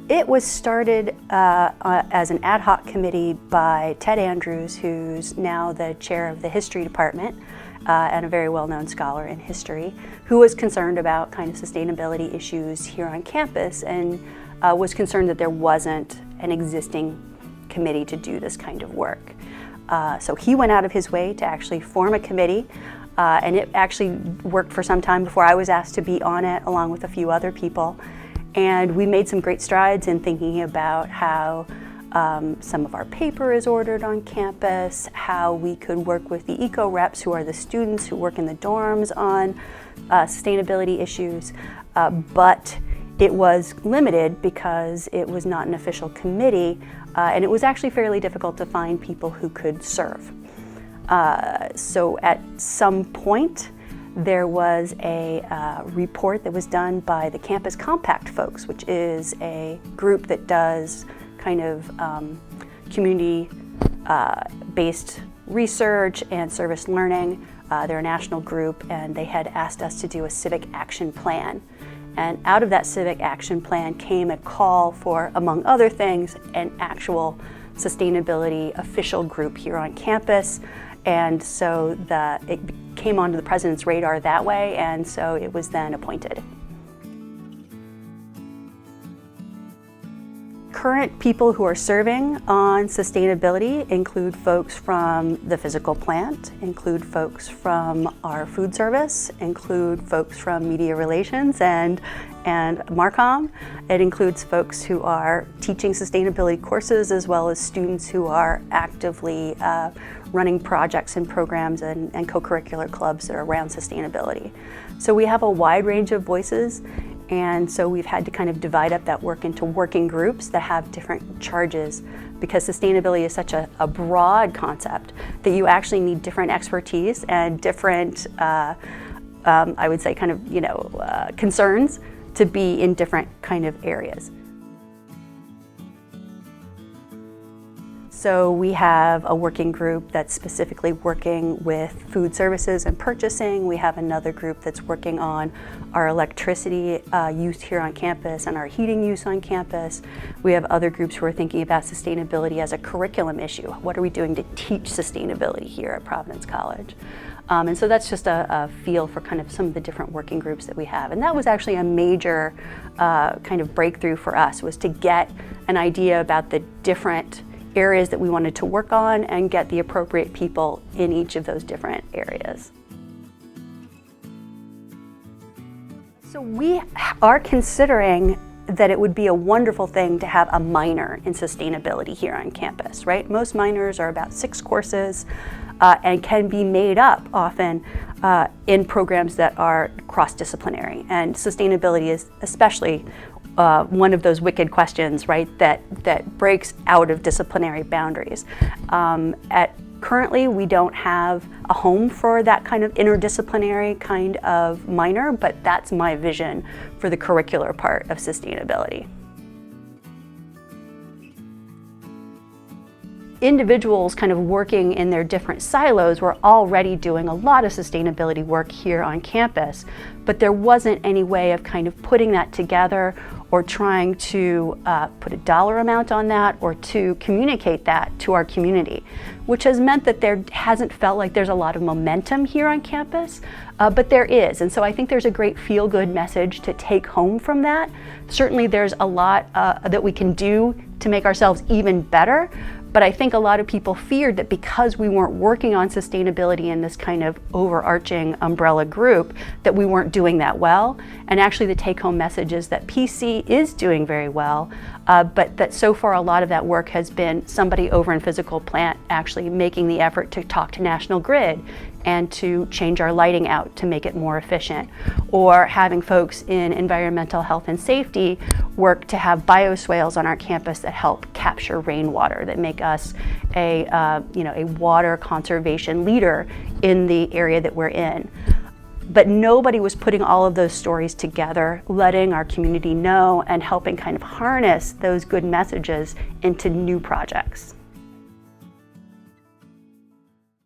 It was started as an ad hoc committee by Ted Andrews, who's now the chair of the history department and a very well-known scholar in history, who was concerned about kind of sustainability issues here on campus and was concerned that there wasn't an existing committee to do this kind of work. So he went out of his way to actually form a committee, and it actually worked for some time before I was asked to be on it, along with a few other people. And we made some great strides in thinking about how some of our paper is ordered on campus, how we could work with the eco-reps, who are the students who work in the dorms on sustainability issues, but it was limited because it was not an official committee, and it was actually fairly difficult to find people who could serve. So at some point, there was a report that was done by the Campus Compact folks, which is a group that does kind of community-based research and service learning. They're a national group, and they had asked us to do a civic action plan. And out of that civic action plan came a call for, among other things, an actual sustainability official group here on campus. And so it came onto the president's radar that way, and so it was then appointed. Current people who are serving on sustainability include folks from the physical plant, include folks from our food service, include folks from media relations and Marcom. It includes folks who are teaching sustainability courses, as well as students who are actively running projects and programs and co-curricular clubs that are around sustainability. So we have a wide range of voices, and so we've had to kind of divide up that work into working groups that have different charges, because sustainability is such a broad concept that you actually need different expertise and different, I would say, kind of, concerns to be in different kind of areas. So we have a working group that's specifically working with food services and purchasing. We have another group that's working on our electricity use here on campus and our heating use on campus. We have other groups who are thinking about sustainability as a curriculum issue. What are we doing to teach sustainability here at Providence College? And so that's just a feel for kind of some of the different working groups that we have. And that was actually a major kind of breakthrough for us, was to get an idea about the different areas that we wanted to work on and get the appropriate people in each of those different areas. So we are considering that it would be a wonderful thing to have a minor in sustainability here on campus, right? Most minors are about 6 courses and can be made up often in programs that are cross-disciplinary. And sustainability is especially one of those wicked questions, right, that breaks out of disciplinary boundaries. Currently, we don't have a home for that kind of interdisciplinary kind of minor, but that's my vision for the curricular part of sustainability. Individuals kind of working in their different silos were already doing a lot of sustainability work here on campus, but there wasn't any way of kind of putting that together or trying to put a dollar amount on that or to communicate that to our community, which has meant that there hasn't felt like there's a lot of momentum here on campus, but there is. And so I think there's a great feel-good message to take home from that. Certainly there's a lot that we can do to make ourselves even better, but I think a lot of people feared that because we weren't working on sustainability in this kind of overarching umbrella group, that we weren't doing that well. And actually the take-home message is that PC is doing very well, but that so far a lot of that work has been somebody over in physical plant actually making the effort to talk to National Grid and to change our lighting out to make it more efficient, or having folks in environmental health and safety work to have bioswales on our campus that help capture rainwater, that make us a water conservation leader in the area that we're in. But nobody was putting all of those stories together, letting our community know and helping kind of harness those good messages into new projects.